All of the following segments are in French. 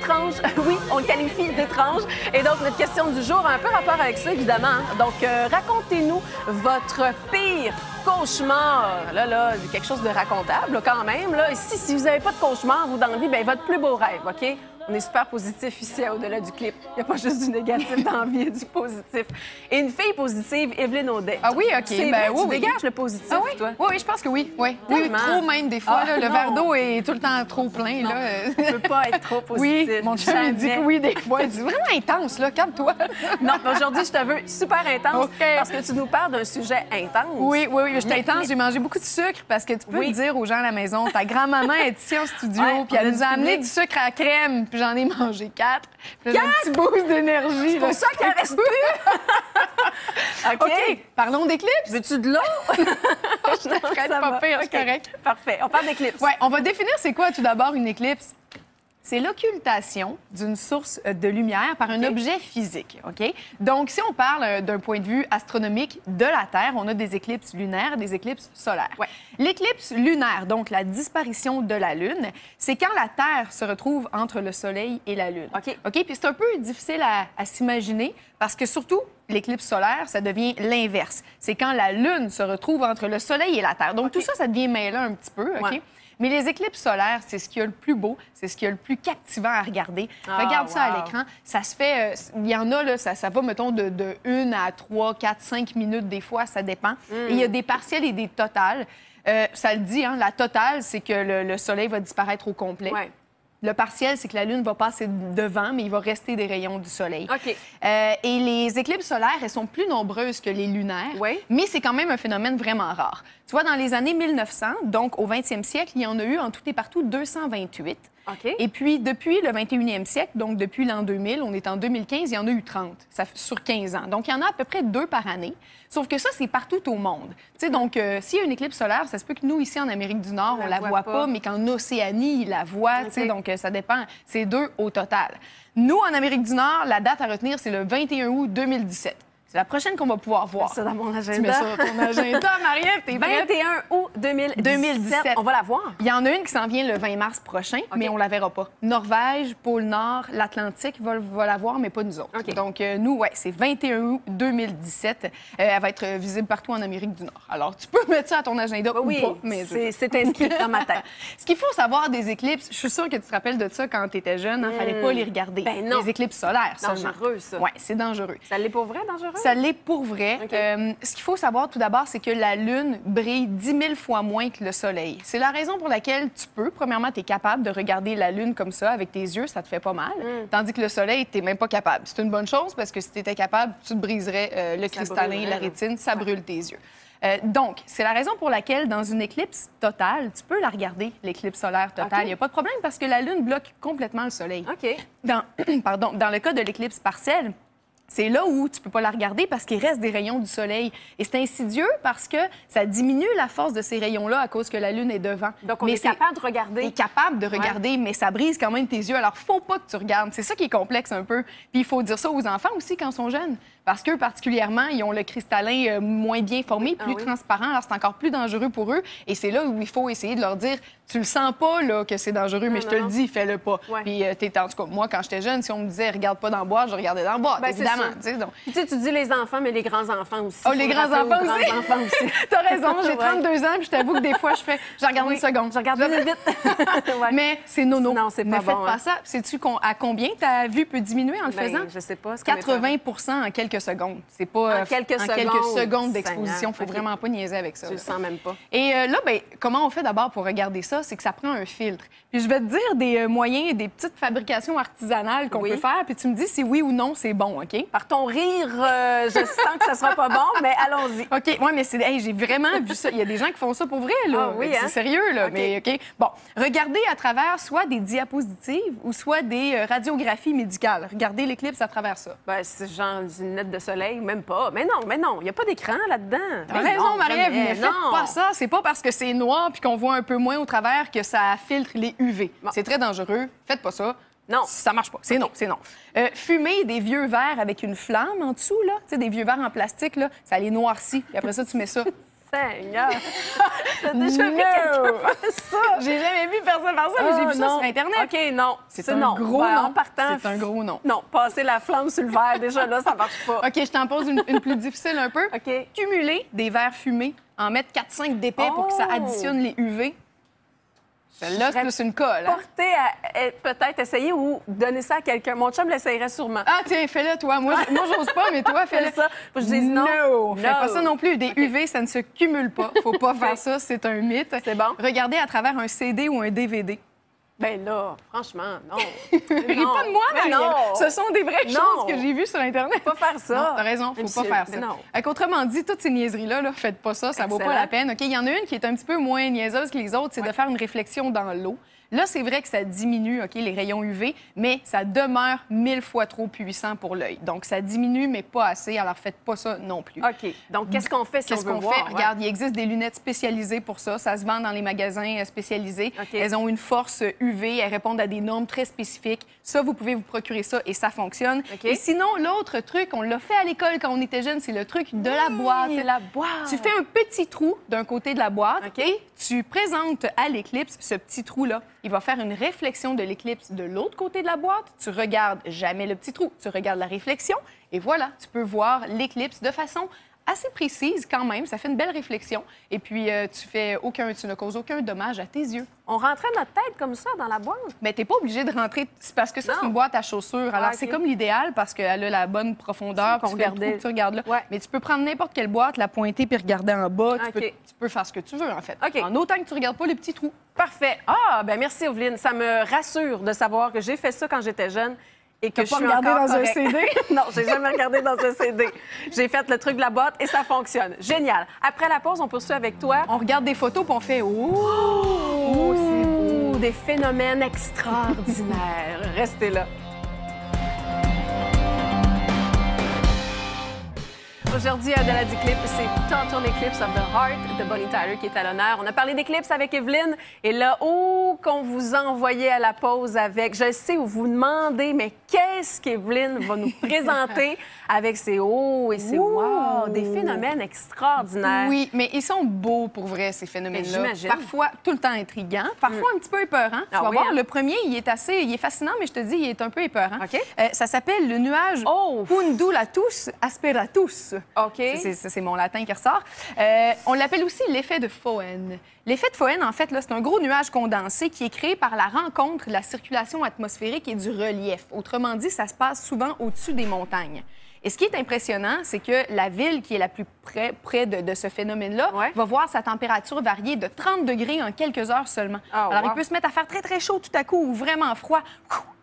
étrange. Oui, on le qualifie d'étrange. Et donc, notre question du jour a un peu rapport avec ça, évidemment. Donc, racontez-nous votre pire cauchemar. Là, quelque chose de racontable, là, quand même. Là. Et si vous n'avez pas de cauchemar, vous dans la vie, bien, votre plus beau rêve, OK? On est super positif ici, Au-delà du clip. Il n'y a pas juste du négatif dans la vie, il y a du positif. Et une fille positive, Evelyne Audet. Ah oui, OK. Ben, tu dégages le positif, ah, oui? toi? Oui, je pense que oui. Oui, trop même des fois. Là, le verre d'eau est tout le temps trop plein. Non, là. on ne peut pas être trop positif. Oui, mon chum il dit que oui des fois. Il dit vraiment intense, là, calme-toi. Non, mais aujourd'hui, je te veux super intense OK. parce que tu nous parles d'un sujet intense. Oui, je suis intense. J'ai mangé beaucoup de sucre parce que tu peux le dire aux gens à la maison. Ta grand-maman est ici en studio, puis elle nous a amené du sucre à crème, puis j'en ai mangé 4. J'ai un petit boost d'énergie. C'est pour ça qu'il en reste plus. OK. Parlons d'éclipse. Veux-tu de l'eau? Je t'arrête pas pire, c'est correct. Parfait. On parle d'éclipse. Oui, on va définir c'est quoi tout d'abord une éclipse. C'est l'occultation d'une source de lumière par un objet physique, OK? Donc, si on parle d'un point de vue astronomique de la Terre, on a des éclipses lunaires et des éclipses solaires. Ouais. L'éclipse lunaire, donc la disparition de la Lune, c'est quand la Terre se retrouve entre le Soleil et la Lune. OK. Puis c'est un peu difficile à s'imaginer parce que surtout, l'éclipse solaire, ça devient l'inverse. C'est quand la Lune se retrouve entre le Soleil et la Terre. Donc, tout ça, ça devient mêlant un petit peu, OK? Ouais. Mais les éclipses solaires, c'est ce qu'il y a le plus beau, c'est ce qu'il y a le plus captivant à regarder. Regarde ça à l'écran. Ça se fait... il y en a, là, ça va, mettons, de 1 à 3, 4, 5 minutes des fois, ça dépend. Et il y a des partiels et des totales. Ça le dit, hein, la totale, c'est que le Soleil va disparaître au complet. Ouais. Le partiel, c'est que la Lune va passer devant, mais il va rester des rayons du Soleil. OK. Et les éclipses solaires, elles sont plus nombreuses que les lunaires, mais c'est quand même un phénomène vraiment rare. Tu vois, dans les années 1900, donc au 20e siècle, il y en a eu en tout et partout 228. OK. Et puis, depuis le 21e siècle, donc depuis l'an 2000, on est en 2015, il y en a eu 30 sur 15 ans. Donc, il y en a à peu près 2 par année. Sauf que ça, c'est partout au monde. Tu sais, donc, s'il y a une éclipse solaire, ça se peut que nous, ici, en Amérique du Nord, on la voit pas, mais qu'en Océanie, ils la voient. Tu sais, donc, ça dépend. C'est 2 au total. Nous, en Amérique du Nord, la date à retenir, c'est le 21 août 2017. C'est la prochaine qu'on va pouvoir voir. C'est ça dans mon agenda. Tu mets ça dans ton agenda, Marie-Ève, t'es prête? 21 août 2017. On va la voir. Il y en a une qui s'en vient le 20 mars prochain, mais on la verra pas. Norvège, pôle Nord, l'Atlantique va la voir, mais pas nous autres. Donc, nous, c'est 21 août 2017. Elle va être visible partout en Amérique du Nord. Alors, tu peux mettre ça à ton agenda ou pas. Mais c'est inscrit dans ma tête. Ce qu'il faut savoir des éclipses, je suis sûre que tu te rappelles de ça quand tu étais jeune. Il ne fallait pas les regarder. Ben non. Les éclipses solaires seulement. Dangereux, ça. Oui, c'est dangereux. Ça l'est pour vrai, dangereux? Ça l'est pour vrai. Ce qu'il faut savoir tout d'abord, c'est que la Lune brille 10 000 fois moins que le Soleil. C'est la raison pour laquelle tu peux, premièrement, tu es capable de regarder la Lune comme ça avec tes yeux, ça te fait pas mal. Tandis que le Soleil, tu n'es même pas capable. C'est une bonne chose parce que si tu étais capable, tu te briserais le cristallin, la rétine, ça brûle tes yeux. Donc, c'est la raison pour laquelle, dans une éclipse totale, tu peux la regarder, l'éclipse solaire totale. Il n'y a pas de problème parce que la Lune bloque complètement le Soleil. Dans le cas de l'éclipse partielle, c'est là où tu peux pas la regarder parce qu'il reste des rayons du Soleil. Et c'est insidieux parce que ça diminue la force de ces rayons-là à cause que la Lune est devant. Donc, on est capable de regarder. Tu es capable de regarder, mais ça brise quand même tes yeux. Alors, faut pas que tu regardes. C'est ça qui est complexe un peu. Puis, il faut dire ça aux enfants aussi quand ils sont jeunes. Parce qu'eux, particulièrement, ils ont le cristallin moins bien formé, plus transparent. Alors, c'est encore plus dangereux pour eux. Et c'est là où il faut essayer de leur dire, tu le sens pas là, que c'est dangereux, mais je te le dis, fais-le pas. Puis, en tout cas, moi, quand j'étais jeune, si on me disait, regarde pas dans la boîte, je regardais dans la boîte, évidemment. Donc... Tu dis les enfants, mais les grands-enfants aussi. Oh, les grands-enfants aussi? T'as raison, j'ai 32 ans, puis je t'avoue que des fois, je regarde une seconde. Je regarde vite. Mais c'est nono. Non, c'est pas bon. Ne faites pas ça. Sais-tu à combien ta vue peut diminuer en le faisant? Je sais pas. 80 en quelques secondes. C'est pas en quelques secondes d'exposition. Faut vraiment pas niaiser avec ça. Je le sens même pas. Et là, comment on fait d'abord pour regarder ça? C'est que ça prend un filtre. Puis je vais te dire des moyens, des petites fabrications artisanales qu'on peut faire, puis tu me dis si oui ou non c'est bon, OK? Par ton rire, je sens que ça sera pas bon, mais allons-y. OK, oui, mais j'ai vraiment vu ça. Il y a des gens qui font ça pour vrai, là. Ah, oui, c'est sérieux, là. Mais OK. Bon, regardez à travers soit des diapositives ou soit des radiographies médicales. Regardez l'éclipse à travers ça. C'est genre une lunette de soleil, même pas. Mais non, il n'y a pas d'écran là-dedans. T'as raison, Marie-Ève, ne faites pas ça. C'est pas parce que c'est noir puis qu'on voit un peu moins au travers que ça filtre les UV. Bon. C'est très dangereux. Faites pas ça. Non. Ça marche pas. C'est non, c'est non. Fumer des vieux verres avec une flamme en dessous, là, tu sais, des vieux verres en plastique, là, ça les noircit. Puis après ça, tu mets ça. Seigneur! T'as déjà vu quelqu'un faire ça? J'ai jamais vu personne faire ça, mais j'ai vu ça sur Internet. OK, non. C'est un gros non. En partant, c'est un gros non. Non, passer la flamme sur le verre, déjà là, ça marche pas. OK, je t'en pose une plus difficile un peu. OK. Cumuler des verres fumés, en mettre 4-5 d'épais pour que ça additionne les UV. Celle-là, c'est plus une colle. Hein? Porter à peut-être essayer ou donner ça à quelqu'un. Mon chum l'essayerait sûrement. Ah, tiens, fais-le, toi. Moi, j'ose pas, mais toi, fais-le. ça. Faut que je dise non. Fais pas ça non plus. Des UV, ça ne se cumule pas. Faut pas faire ça. C'est un mythe. C'est bon. Regardez à travers un CD ou un DVD. Ben là, franchement, non. Ris pas de moi, mais Marie-Ève. non. Ce sont des vraies choses que j'ai vues sur Internet. Faut pas faire ça. Non, t'as raison, faut pas faire ça. Non. Autrement dit, toutes ces niaiseries-là, faites pas ça, ça vaut pas la peine. OK, il y en a une qui est un petit peu moins niaiseuse que les autres, c'est de faire une réflexion dans l'eau. Là, c'est vrai que ça diminue, OK, les rayons UV, mais ça demeure 1000 fois trop puissant pour l'œil. Donc, ça diminue, mais pas assez. Alors, faites pas ça non plus. OK. Donc, qu'est-ce qu'on fait si on veut voir? Regarde, il existe des lunettes spécialisées pour ça. Ça se vend dans les magasins spécialisés. Okay. Elles ont une force UV. Elles répondent à des normes très spécifiques. Ça, vous pouvez vous procurer ça et ça fonctionne. Okay. Et sinon, l'autre truc, on l'a fait à l'école quand on était jeune, c'est le truc de la boîte. La boîte. Tu fais un petit trou d'un côté de la boîte Okay. et tu présentes à l'éclipse ce petit trou-là. Il va faire une réflexion de l'éclipse de l'autre côté de la boîte. Tu regardes jamais le petit trou, tu regardes la réflexion et voilà, tu peux voir l'éclipse de façon assez précise quand même. Ça fait une belle réflexion. Et puis, tu ne causes aucun dommage à tes yeux. On rentrait notre tête comme ça dans la boîte? Mais t'es pas obligé de rentrer. C'est parce que ça, c'est une boîte à chaussures. Alors, c'est comme l'idéal parce qu'elle a la bonne profondeur. Tu regardes là. Ouais. Mais tu peux prendre n'importe quelle boîte, la pointer puis regarder en bas. Okay. Tu peux faire ce que tu veux, en fait. Okay. En autant que tu regardes pas les petits trous. Parfait. Ah, ben merci, Evelyne. Ça me rassure de savoir que j'ai fait ça quand j'étais jeune. Et que je pas suis regardé encore dans un correct. CD? Non, j'ai jamais regardé dans un CD. J'ai fait le truc de la boîte et ça fonctionne. Génial. Après la pause, on poursuit avec toi. On regarde des photos puis on fait « Oh! C'est beau! Des phénomènes extraordinaires. » Restez là. Aujourd'hui, à Delà du clip, c'est Turn on Eclipse of the Heart de Bonnie Tyler qui est à l'honneur. On a parlé d'éclipse avec Evelyne et là, qu'on vous a envoyé à la pause avec, je sais où vous vous demandez, mais qu'est-ce qu'Evelyne va nous présenter avec ses hauts et ses wow, des phénomènes extraordinaires. Oui, mais ils sont beaux pour vrai, ces phénomènes-là. J'imagine. Parfois, tout le temps intriguants, parfois un petit peu épeurants. Tu vas voir, le premier, il est fascinant, mais je te dis, il est un peu épeurant. Okay. Ça s'appelle le nuage Undulatus asperatus. OK. C'est mon latin qui ressort. On l'appelle aussi l'effet de Foehn. L'effet de Foehn, en fait, c'est un gros nuage condensé qui est créé par la rencontre de la circulation atmosphérique et du relief. Autrement dit, ça se passe souvent au-dessus des montagnes. Et ce qui est impressionnant, c'est que la ville qui est la plus près de ce phénomène-là va voir sa température varier de 30 degrés en quelques heures seulement. Alors, il peut se mettre à faire très, très chaud tout à coup ou vraiment froid.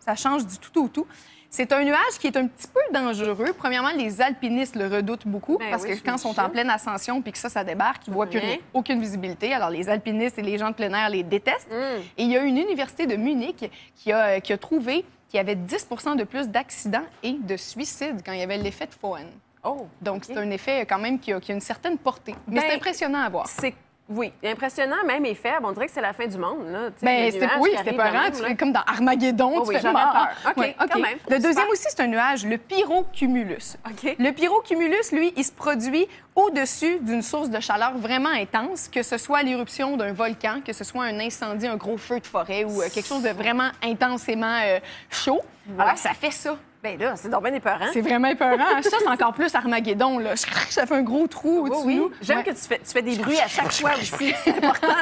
Ça change du tout au tout. C'est un nuage qui est un petit peu dangereux. Premièrement, les alpinistes le redoutent beaucoup parce que quand ils sont en pleine ascension puis que ça débarque, ils ne voient plus rien, aucune visibilité. Alors, les alpinistes et les gens de plein air les détestent. Et il y a une université de Munich qui a trouvé qu'il y avait 10 de plus d'accidents et de suicides quand il y avait l'effet de Foehn. Donc, c'est un effet quand même qui a une certaine portée. Mais c'est impressionnant à voir. Oui, impressionnant, même et faible. On dirait que c'est la fin du monde. Là. C'était peurant. Tu fais comme dans Armageddon. Oui, j'avais peur. OK, quand même. Le deuxième aussi, c'est un nuage, le pyrocumulus. OK. Le pyrocumulus, lui, il se produit au-dessus d'une source de chaleur vraiment intense, que ce soit l'éruption d'un volcan, que ce soit un incendie, un gros feu de forêt ou quelque chose de vraiment intensément chaud. Alors, ça fait ça. Bien là, c'est donc bien épeurant. C'est vraiment épeurant. Ça, c'est encore plus Armageddon, là. Ça fait un gros trou au-dessus de nous. J'aime que tu fais des bruits à chaque fois aussi. C'est important.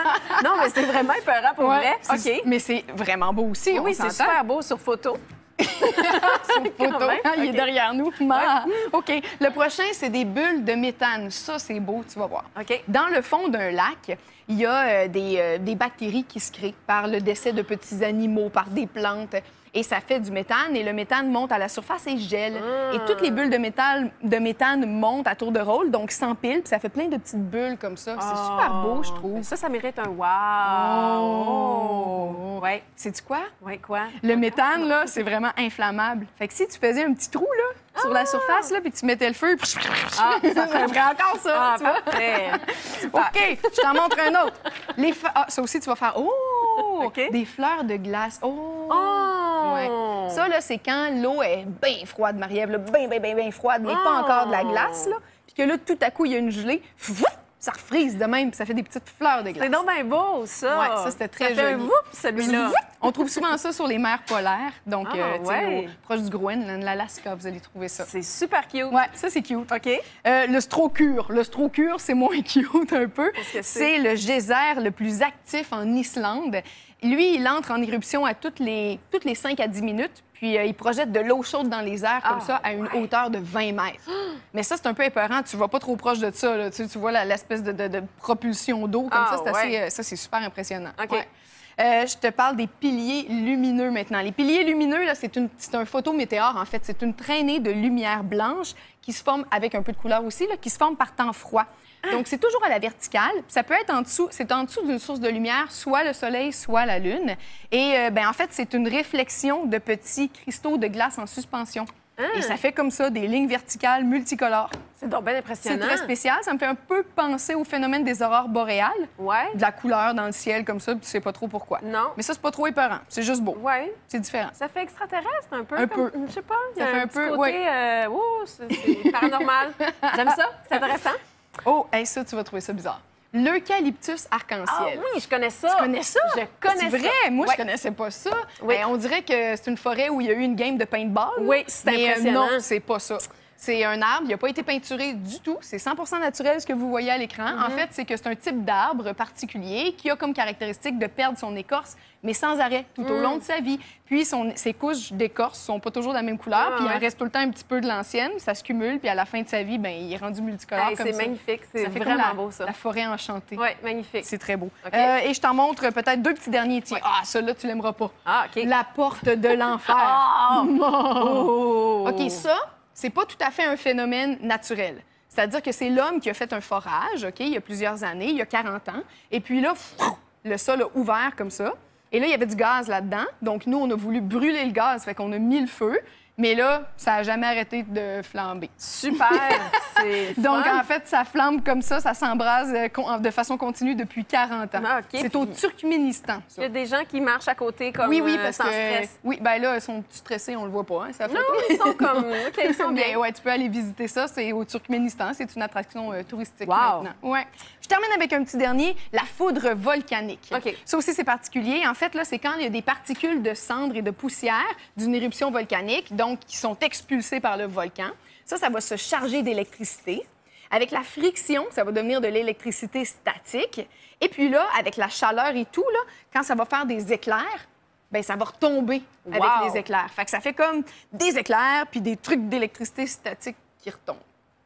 Non, mais c'est vraiment épeurant pour vrai. OK. Mais c'est vraiment beau aussi, oui, c'est super beau sur photo. Sur photo. Il est derrière nous. OK. Le prochain, c'est des bulles de méthane. Ça, c'est beau, tu vas voir. OK. Dans le fond d'un lac, il y a des bactéries qui se créent par le décès de petits animaux, par des plantes. Et ça fait du méthane, et le méthane monte à la surface et gèle. Et toutes les bulles de méthane montent à tour de rôle, donc s'empilent, puis ça fait plein de petites bulles comme ça. C'est super beau, je trouve. Ça mérite un wow! Ouais. Sais-tu quoi? Oui, quoi? Le méthane, là, c'est vraiment inflammable. Fait que si tu faisais un petit trou, là, sur la surface, là, puis tu mettais le feu, ça ferait encore ça, tu vois? OK, je t'en montre un autre. Ça aussi, tu vas faire des fleurs de glace. Ouais. Ça, là, c'est quand l'eau est bien froide, Marie-Ève, bien froide, mais pas encore de la glace, là. Puis que là, tout à coup, il y a une gelée. ça refrise de même, puis ça fait des petites fleurs de glace. C'est donc bien beau, ça. Ouais, ça, c'était très fait un joli. whoop, celui-là. On trouve souvent ça sur les mers polaires, donc ouais. proche du Groenland, l'Alaska, vous allez trouver ça. C'est super cute. Ouais, ça, c'est cute. OK. Le strocure. Le strocure, c'est moins cute un peu. Qu'est-ce que c'est le geyser le plus actif en Islande. Lui, il entre en éruption à toutes les 5 à 10 minutes, puis il projette de l'eau chaude dans les airs comme ça à une hauteur de 20 mètres. Mais ça, c'est un peu épeurant. Tu vas pas trop proche de ça. Là. Tu vois l'espèce de propulsion d'eau comme ça. Ça, c'est super impressionnant. OK. Ouais. Je te parle des piliers lumineux maintenant. Les piliers lumineux, là, c'est un photométéore, en fait. C'est une traînée de lumière blanche qui se forme, avec un peu de couleur aussi, là, qui se forme par temps froid. Donc, c'est toujours à la verticale. Ça peut être en dessous d'une source de lumière, soit le soleil, soit la lune. Et en fait, c'est une réflexion de petits cristaux de glace en suspension. Et ça fait comme ça des lignes verticales multicolores. C'est donc bien impressionnant. C'est très spécial. Ça me fait un peu penser au phénomène des aurores boréales. Ouais. De la couleur dans le ciel comme ça, puis tu sais pas trop pourquoi. Non. Mais ça, c'est pas trop épeurant. C'est juste beau. Ouais. C'est différent. Ça fait extraterrestre un peu. Un peu. Je sais pas. Ça fait un peu, côté, c'est paranormal. J'aime ça. C'est intéressant. Oh, hey, ça, tu vas trouver ça bizarre. L'eucalyptus arc-en-ciel. Ah oui, je connais ça. Tu connais ça? Je connais C'est ça. vrai? Moi, Ouais. je connaissais pas ça. Oui. On dirait que c'est une forêt où il y a eu une game de paintball. Oui, c'est mais impressionnant. non, c'est pas ça. C'est un arbre, il n'a pas été peinturé du tout. C'est 100 naturel ce que vous voyez à l'écran. En fait, c'est que c'est un type d'arbre particulier qui a comme caractéristique de perdre son écorce, mais sans arrêt, tout au long de sa vie. Puis ses couches d'écorce sont pas toujours de la même couleur, puis il en reste tout le temps un petit peu de l'ancienne, ça se cumule, puis à la fin de sa vie, ben il est rendu multicolore comme C'est ça. magnifique, c'est Ça fait vraiment comme beau, ça. La forêt enchantée. Oui, magnifique. C'est très beau. OK. Et je t'en montre peut-être 2 petits derniers. Tiens, celui-là, tu l'aimeras pas. Ah, OK. La porte de l'enfer. Oh! OK, ça, c'est pas tout à fait un phénomène naturel. C'est-à-dire que c'est l'homme qui a fait un forage, OK, il y a plusieurs années, il y a 40 ans. Et puis là, le sol a ouvert comme ça. Et là, il y avait du gaz là-dedans. Donc, nous, on a voulu brûler le gaz, fait qu'on a mis le feu. Mais là, ça n'a jamais arrêté de flamber. Super! C'est Donc, fun. en fait, ça flambe comme ça s'embrase de façon continue depuis 40 ans. Ah, OK. C'est au Turkménistan, Il ça. y a des gens qui marchent à côté comme Oui, parce sans que... stress. Oui, bien là, ils sont stressés, on le voit pas, hein, ça Non, ils sont comme... OK, ils sont bien. Mais ouais, tu peux aller visiter ça. C'est au Turkménistan. C'est une attraction touristique Wow. maintenant. Ouais. Je termine avec un petit dernier, la foudre volcanique. OK. Ça aussi, c'est particulier. En fait, là, c'est quand il y a des particules de cendres et de poussière d'une éruption volcanique, donc qui sont expulsées par le volcan. Ça va se charger d'électricité. Avec la friction, ça va devenir de l'électricité statique. Et puis là, avec la chaleur et tout, là, quand ça va faire des éclairs, bien, ça va retomber avec Wow. les éclairs. Fait que ça fait comme des éclairs puis des trucs d'électricité statique qui retombent.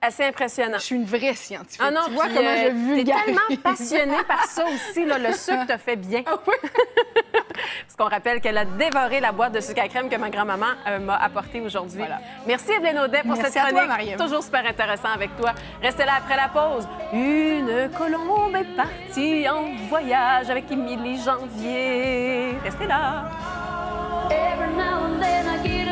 Assez impressionnant. Je suis une vraie scientifique. Ah non, tu vois puis, comment je t'es vulgarise. tellement passionnée par ça aussi. Là, le sucre te fait bien. Parce qu'on rappelle qu'elle a dévoré la boîte de sucre à crème que ma grand-maman m'a apportée aujourd'hui. Voilà. Merci Evelyne Audet pour Merci cette à toi, chronique. Marie-Ève. Toujours super intéressant avec toi. Restez là après la pause. Une colombe est partie en voyage avec Émilie Janvier. Restez là. Every now and then I get